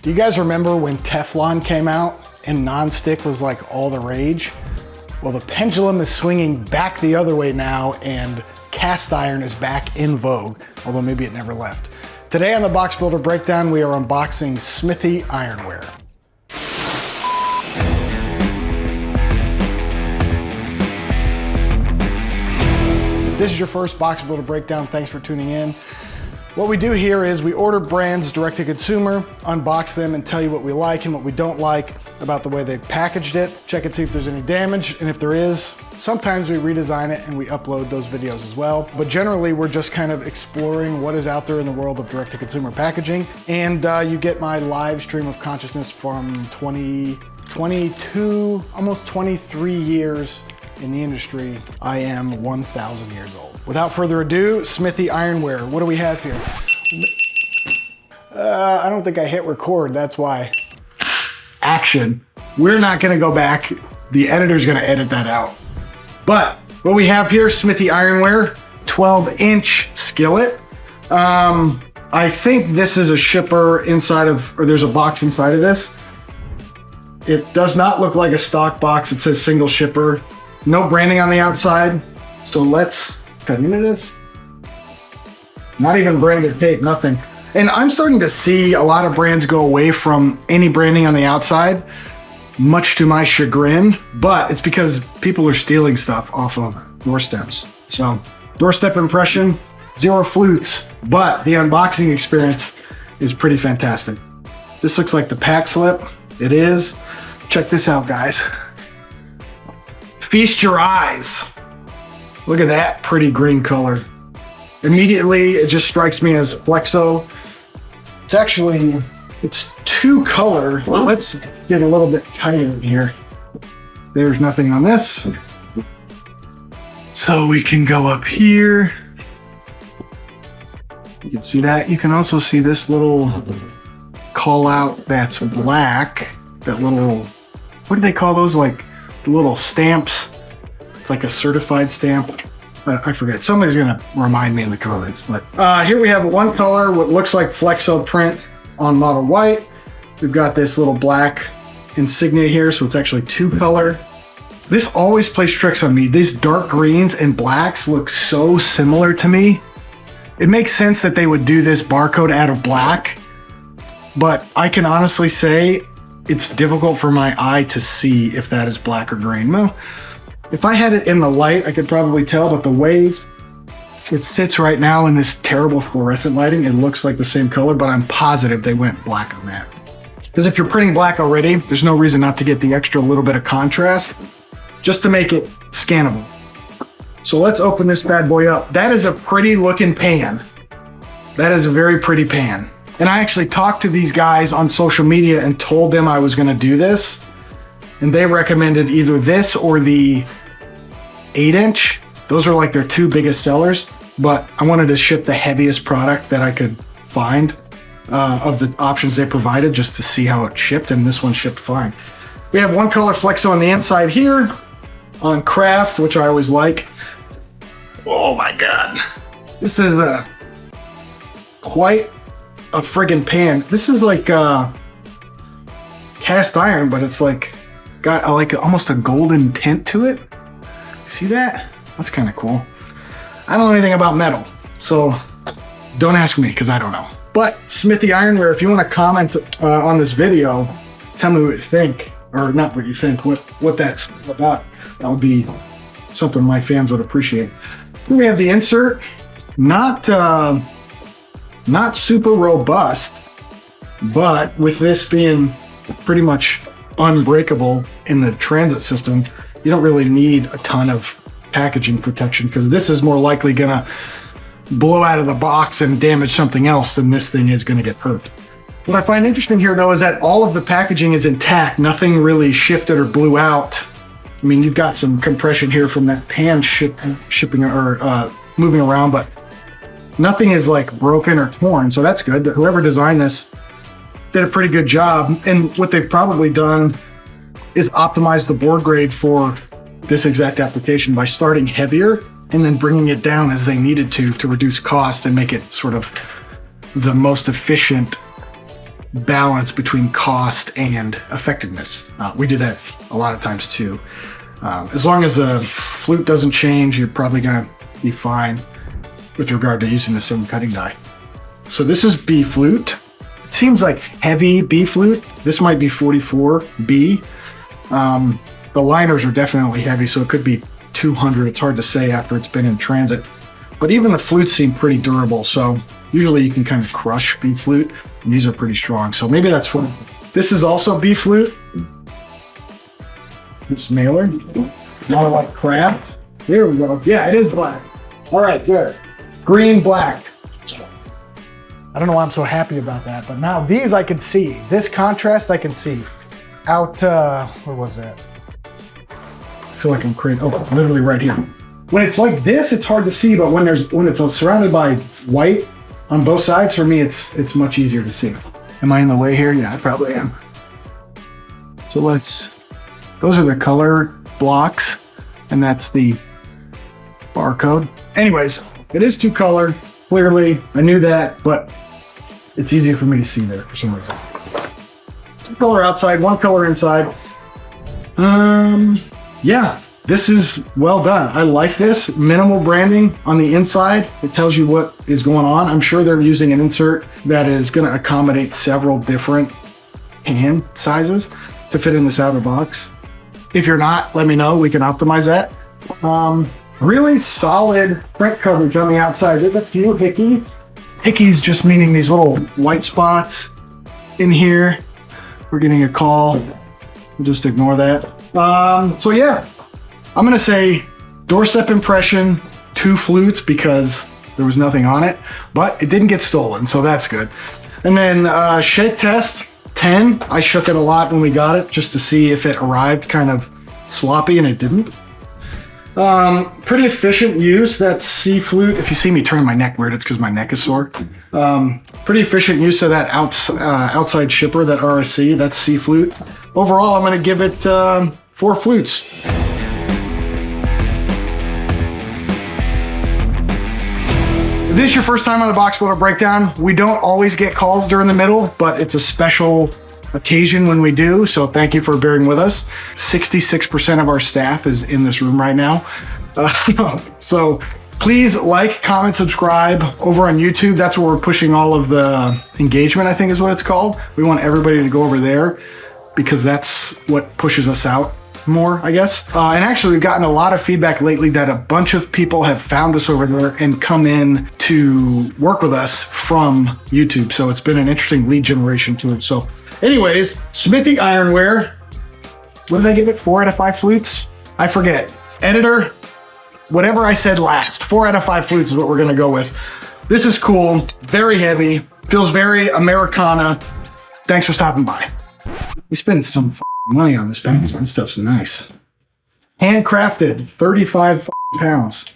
Do you guys remember when Teflon came out and non-stick was like all the rage? Well, the pendulum is swinging back the other way now and cast iron is back in vogue, although maybe it never left. Today on the BoxBuilder Breakdown, we are unboxing Smithey Ironware. If this is your first BoxBuilder Breakdown, thanks for tuning in. What we do here is we order brands direct to consumer, unbox them, and tell you what we like and what we don't like about the way they've packaged it. Check and see if there's any damage, and if there is, sometimes we redesign it and we upload those videos as well. But generally, we're just kind of exploring what is out there in the world of direct to consumer packaging. And you get my live stream of consciousness from 22, almost 23 years in the industry. I am 1,000 years old. Without further ado, Smithey Ironware. What do we have here? I don't think I hit record, that's why. Action. We're not gonna go back. The editor's gonna edit that out. But what we have here, Smithey Ironware, 12-inch skillet. I think this is a shipper inside of, or there's a box inside of this. It does not look like a stock box. It says single shipper. No branding on the outside. So let's cut into this. Not even branded tape, nothing. And I'm starting to see a lot of brands go away from any branding on the outside, much to my chagrin, but it's because people are stealing stuff off of doorsteps. So doorstep impression, zero flutes, but the unboxing experience is pretty fantastic. This looks like the pack slip. It is. Check this out, guys. Feast your eyes. Look at that pretty green color. Immediately, it just strikes me as Flexo. It's two color. Well, let's get a little bit tighter here. There's nothing on this. So we can go up here. You can see that. You can also see this little call out that's black. That little, what do they call those? Like the little stamps. It's like a certified stamp. I forget. Somebody's gonna remind me in the comments. But here we have one color, what looks like Flexo print on model white. We've got this little black insignia here, so it's actually two color. This always plays tricks on me. These dark greens and blacks look so similar to me. It makes sense that they would do this barcode out of black, but I can honestly say it's difficult for my eye to see if that is black or green. Well, if I had it in the light, I could probably tell, but the way it sits right now in this terrible fluorescent lighting, it looks like the same color, but I'm positive they went black on that. Because if you're printing black already, there's no reason not to get the extra little bit of contrast just to make it scannable. So let's open this bad boy up. That is a pretty looking pan. That is a very pretty pan. And I actually talked to these guys on social media and told them I was gonna do this. And they recommended either this or the 8-inch. Those are like their two biggest sellers, but I wanted to ship the heaviest product that I could find of the options they provided just to see how it shipped, and this one shipped fine. We have one color Flexo on the inside here on craft, which I always like. Oh my God. This is quite a friggin' pan. This is like cast iron, but it's like got like almost a golden tint to it. See that? That's kind of cool. I don't know anything about metal, so don't ask me because I don't know. But Smithey Ironware, if you want to comment on this video, tell me what you think, or not what you think, what that's about. That would be something my fans would appreciate. Here we have the insert. Not super robust, but with this being pretty much unbreakable in the transit system, you don't really need a ton of packaging protection because this is more likely gonna blow out of the box and damage something else than this thing is gonna get hurt. What I find interesting here though is that all of the packaging is intact. Nothing really shifted or blew out. I mean, you've got some compression here from that pan shipping or moving around, but nothing is like broken or torn. So that's good. Whoever designed this did a pretty good job. And what they've probably done is optimize the board grade for this exact application by starting heavier and then bringing it down as they needed to reduce cost and make it sort of the most efficient balance between cost and effectiveness. We do that a lot of times too. As long as the flute doesn't change, you're probably gonna be fine with regard to using the same cutting die. So this is B flute. It seems like heavy B flute. This might be 44B. The liners are definitely heavy, so it could be 200. It's hard to say after it's been in transit. But even the flutes seem pretty durable, so usually you can kind of crush B flute, and these are pretty strong. So maybe that's what. This is also B flute. This mailer. More like craft. Here we go. Yeah, it is black. All right, good. Green, black. I don't know why I'm so happy about that, but now these I can see. This contrast I can see. Out, where was that? I feel like I'm crazy. Oh, literally right here. When it's like this, it's hard to see, but when it's surrounded by white on both sides, for me, it's much easier to see. Am I in the way here? Yeah, I probably am. So those are the color blocks, and that's the barcode. Anyways, it is two color, clearly. I knew that, but it's easier for me to see there for some reason. Two color outside, one color inside. Yeah, this is well done. I like this. Minimal branding on the inside. It tells you what is going on. I'm sure they're using an insert that is going to accommodate several different hand sizes to fit in this outer box. If you're not, let me know. We can optimize that. Really solid print coverage on the outside. There's a few hickey. Hickey's just meaning these little white spots in here. We're getting a call. We'll just ignore that. So yeah, I'm gonna say doorstep impression, 2 flutes because there was nothing on it, but it didn't get stolen, so that's good. And then shake test, 10. I shook it a lot when we got it just to see if it arrived kind of sloppy, and it didn't. Pretty efficient use, that C flute. If you see me turning my neck weird, it's because my neck is sore. Pretty efficient use of that outside shipper, that RSC, that's C flute. Overall, I'm gonna give it 4 flutes. If this is your first time on the BoxBuilder Breakdown, we don't always get calls during the middle, but it's a special occasion when we do, so thank you for bearing with us. 66% of our staff is in this room right now. So please like, comment, subscribe over on YouTube. That's where we're pushing all of the engagement, I think is what it's called. We want everybody to go over there because that's what pushes us out more, I guess. And actually, we've gotten a lot of feedback lately that a bunch of people have found us over there and come in to work with us from YouTube. So it's been an interesting lead generation to it. So anyways, Smithey Ironware. What did I give it? 4 out of 5 flutes? I forget. Editor, whatever I said last, 4 out of 5 flutes is what we're gonna go with. This is cool, very heavy, feels very Americana. Thanks for stopping by. We spent some money on this package. That stuff's nice. Handcrafted, 35 pounds.